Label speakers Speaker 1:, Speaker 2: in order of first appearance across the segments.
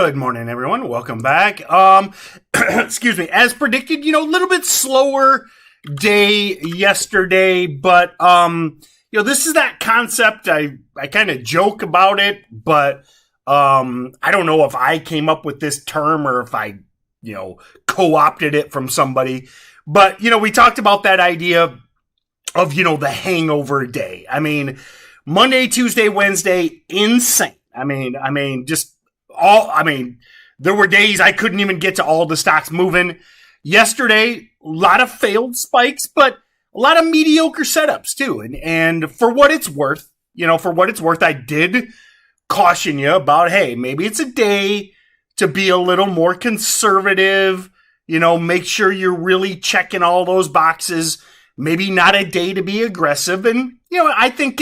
Speaker 1: Good morning, everyone. Welcome back. Excuse me. As predicted, a little bit slower day yesterday, but this is that concept. I kind of joke about it, but I don't know if I came up with this term or if I, co-opted it from somebody. But we talked about that idea of the hangover day. I mean, Monday, Tuesday, Wednesday, insane. There were days I couldn't even get to all the stocks moving. Yesterday, a lot of failed spikes, but a lot of mediocre setups too. And for what it's worth, I did caution you about, hey, maybe it's a day to be a little more conservative, make sure you're really checking all those boxes. Maybe not a day to be aggressive. And, I think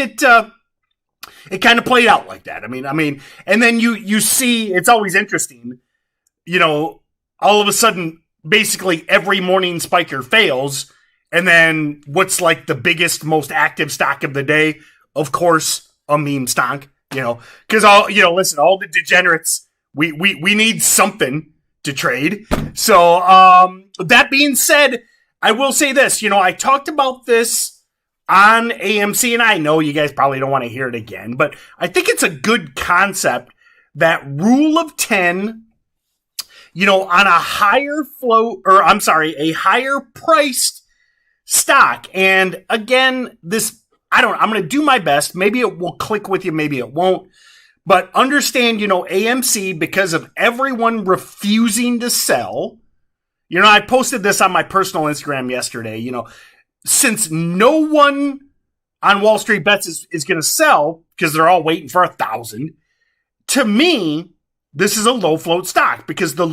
Speaker 1: it kind of played out like that. And then you see, it's always interesting, all of a sudden, basically every morning spiker fails. And then what's like the biggest, most active stock of the day? Of course, a meme stock, because all the degenerates, we need something to trade. So, that being said, I will say this, I talked about this on AMC, and I know you guys probably don't want to hear it again, but I think it's a good concept, that rule of 10, on a higher a higher priced stock. And again, I'm going to do my best. Maybe it will click with you, maybe it won't. But understand, AMC, because of everyone refusing to sell, I posted this on my personal Instagram yesterday, since no one on Wall Street Bets is going to sell because they're all waiting for 1,000, to me, this is a low float stock because the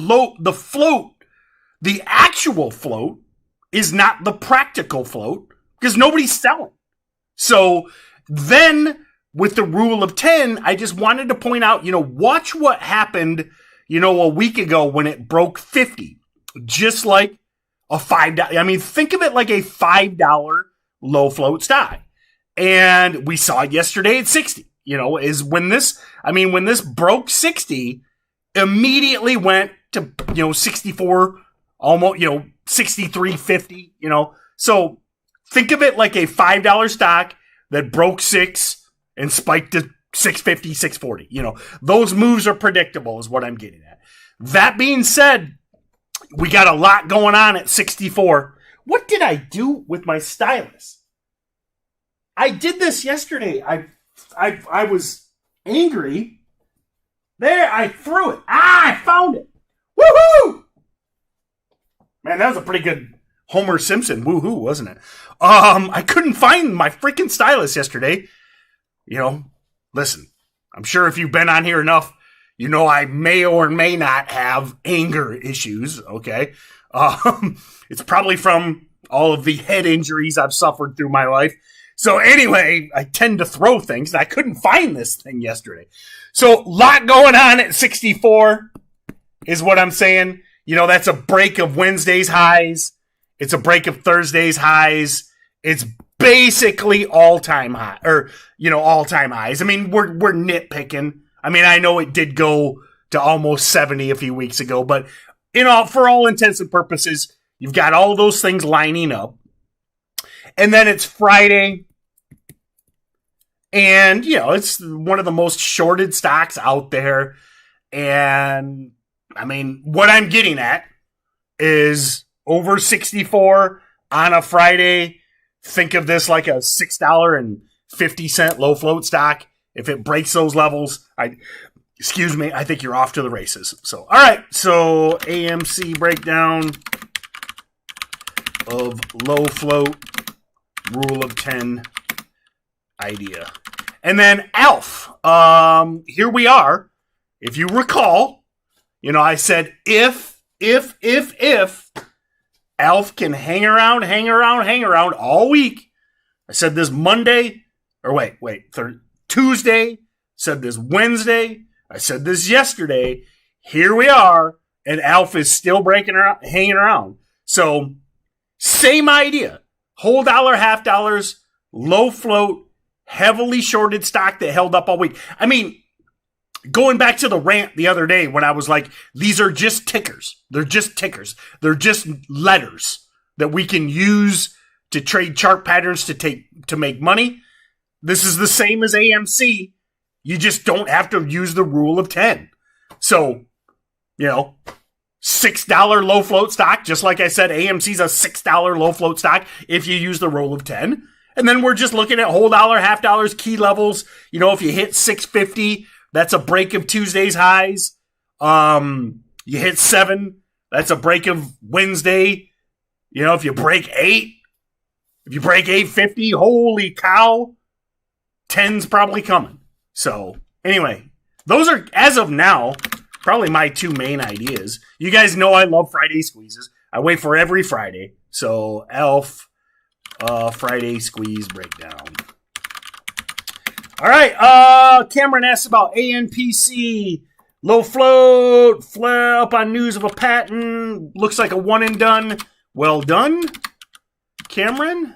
Speaker 1: actual float is not the practical float because nobody's selling. So then with the rule of 10, I just wanted to point out, watch what happened, a week ago when it broke 50, just like a $5. Think of it like a $5 low float stock. And we saw it yesterday at 60, is when this broke 60, immediately went to, 64, almost, 63.50, So think of it like a $5 stock that broke 6 and spiked to 650, 640. Those moves are predictable is what I'm getting at. That being said, we got a lot going on at 64. What did I do with my stylus? I did this yesterday. I was angry. There, I threw it. I found it. Woohoo! Man, that was a pretty good Homer Simpson woohoo, wasn't it? I couldn't find my freaking stylus yesterday. Listen, I'm sure if you've been on here enough, I may or may not have anger issues, okay? It's probably from all of the head injuries I've suffered through my life. So anyway, I tend to throw things, and I couldn't find this thing yesterday. So a lot going on at 64 is what I'm saying. That's a break of Wednesday's highs. It's a break of Thursday's highs. It's basically all-time high, or, all-time highs. We're nitpicking. I know it did go to almost 70 a few weeks ago, but for all intents and purposes, you've got all those things lining up. And then it's Friday, and, it's one of the most shorted stocks out there. And, what I'm getting at is over 64 on a Friday. Think of this like a $6.50 low float stock. If it breaks those levels, I think you're off to the races. So, all right. So, AMC breakdown of low float, rule of 10 idea. And then ALF. Here we are. If you recall, I said if ALF can hang around all week. I said this Monday, or Tuesday, said this Wednesday, I said this yesterday. Here we are, and ALF is still hanging around. So, same idea. Whole dollar, half dollars, low float, heavily shorted stock that held up all week. going back to the rant the other day when I was like, these are just tickers. They're just tickers. They're just letters that we can use to trade chart patterns to make money. This is the same as AMC. You just don't have to use the rule of 10. So, $6 low float stock, just like I said, AMC's a $6 low float stock if you use the rule of 10. And then we're just looking at whole dollar, half dollars, key levels. If you hit 650, that's a break of Tuesday's highs. You hit 7, that's a break of Wednesday. If you break 8, if you break 850, holy cow, 10's probably coming. So anyway, those are, as of now, probably my two main ideas. You guys know I love Friday squeezes. I wait for every Friday. So ELF Friday squeeze breakdown. All right. Cameron asks about ANPC. Low float, flare up on news of a patent. Looks like a one and done. Well done, Cameron.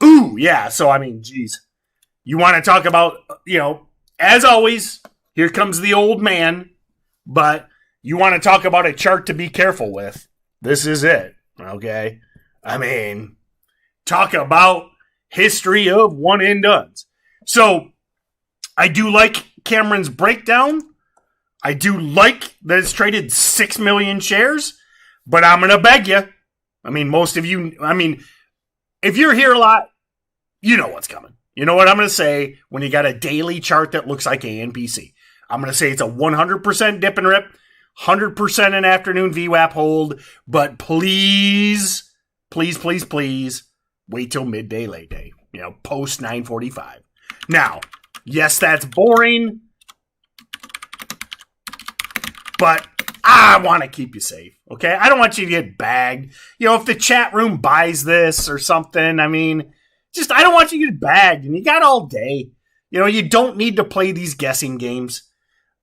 Speaker 1: Ooh, yeah. So, geez. You want to talk about, as always, here comes the old man, but you want to talk about a chart to be careful with. This is it, okay? Talk about history of one and dones. So, I do like Cameron's breakdown. I do like that it's traded 6 million shares, but I'm going to beg you. Most of you, if you're here a lot, you know what's coming. You know what I'm going to say when you got a daily chart that looks like ANPC. I'm going to say it's a 100% dip and rip, 100% an afternoon VWAP hold, but please, please, please, please wait till midday, late day, post 9:45. Now, yes, that's boring, but I want to keep you safe, okay? I don't want you to get bagged. If the chat room buys this or something, I don't want you to get bagged, and you got all day. You don't need to play these guessing games.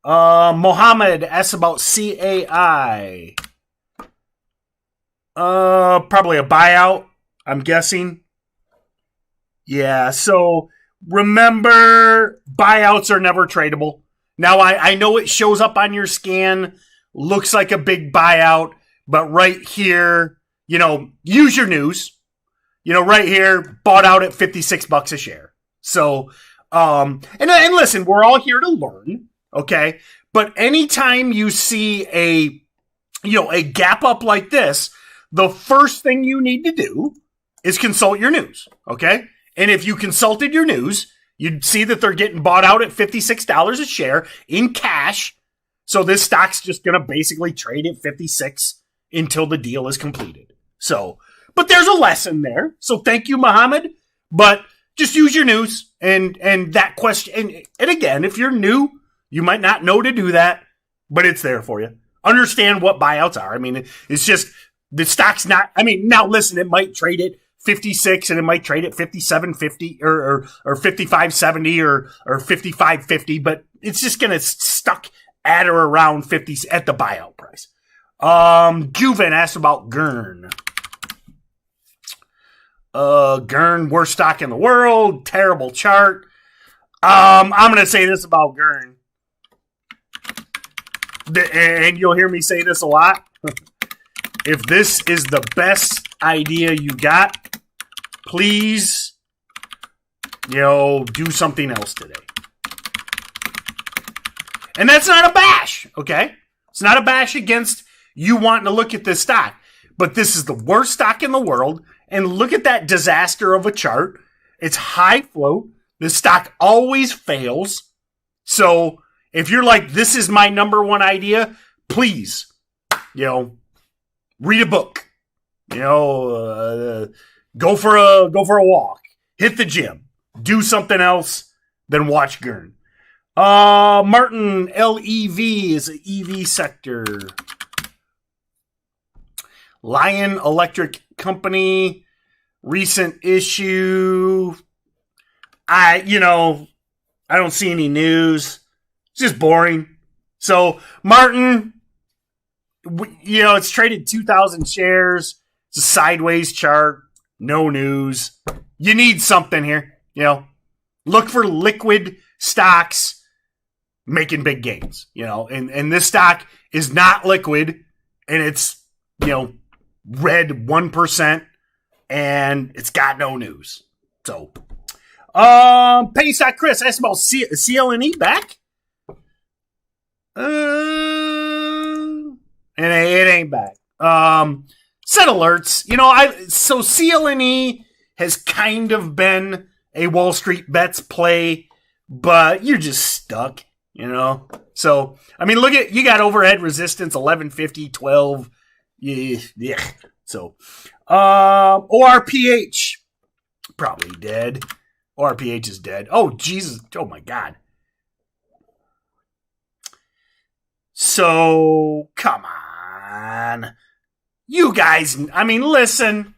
Speaker 1: Mohammed asks about CAI. Probably a buyout, I'm guessing. Yeah, so remember, buyouts are never tradable. Now, I know it shows up on your scan, looks like a big buyout, but right here, use your news. Right here, bought out at $56 a share. So, and listen, we're all here to learn, okay? But anytime you see a gap up like this, the first thing you need to do is consult your news, okay? And if you consulted your news, you'd see that they're getting bought out at $56 a share in cash. So this stock's just going to basically trade at 56 until the deal is completed. So, but there's a lesson there. So thank you, Mohammed. But just use your news and that question. And again, if you're new, you might not know to do that, but it's there for you. Understand what buyouts are. It's just the stock's not. Now listen, it might trade at 56 and it might trade at 57.50 or 55.70 or 55.50, but it's just going to stuck at or around 50 at the buyout price. Juven asked about Gurn. Gurn, worst stock in the world, terrible chart. I'm going to say this about Gurn. And you'll hear me say this a lot. If this is the best idea you got, please, do something else today. And that's not a bash, okay? It's not a bash against you wanting to look at this stock. But this is the worst stock in the world. And look at that disaster of a chart. It's high float. The stock always fails. So if you're like, this is my number one idea, please, read a book. Go for a walk. Hit the gym. Do something else than watch Gurn. Martin, LEV is an EV sector. Lion Electric Company, recent issue. I don't see any news. It's just boring. So, Martin, it's traded 2,000 shares. It's a sideways chart. No news. You need something here. Look for liquid stocks making big gains, and this stock is not liquid, and it's, red 1%, and it's got no news. So, penny stock Chris asked about CLNE back. And it ain't back. Set alerts. So CLNE has kind of been a Wall Street bets play, but you're just stuck, So, look at, you got overhead resistance, 1150, 12. Yeah. So, ORPH, probably dead. ORPH is dead. Oh, Jesus. Oh, my God. So, come on. You guys, listen.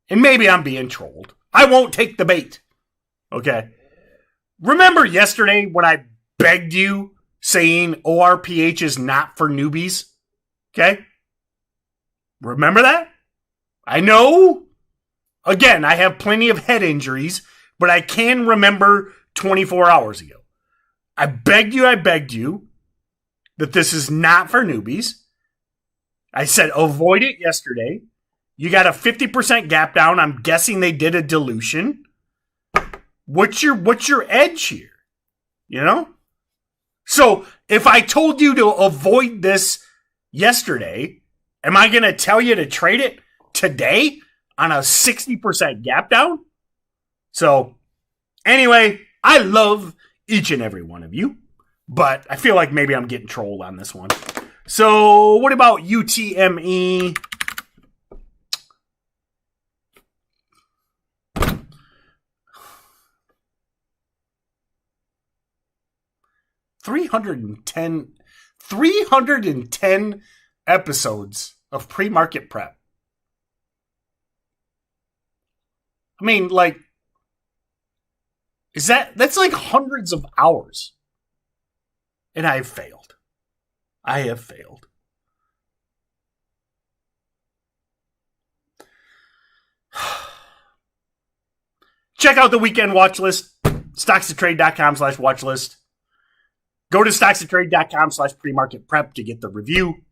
Speaker 1: And maybe I'm being trolled. I won't take the bait. Okay? Remember yesterday when I begged you saying ORPH is not for newbies? Okay? Remember that? I know. Again, I have plenty of head injuries, but I can remember 24 hours ago. I begged you that this is not for newbies. I said avoid it yesterday. You got a 50% gap down. I'm guessing they did a dilution. What's your edge here? So if I told you to avoid this yesterday, am I going to tell you to trade it today on a 60% gap down? So anyway, I love each and every one of you, but I feel like maybe I'm getting trolled on this one. So what about UTME? Three hundred and ten episodes of pre-market prep. That's like hundreds of hours. And I have failed. Check out the weekend watch list. stockstotrade.com/watch list. Go to stockstotrade.com/pre-market prep to get the review.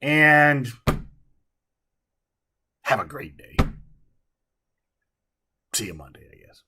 Speaker 1: And have a great day. See you Monday, I guess.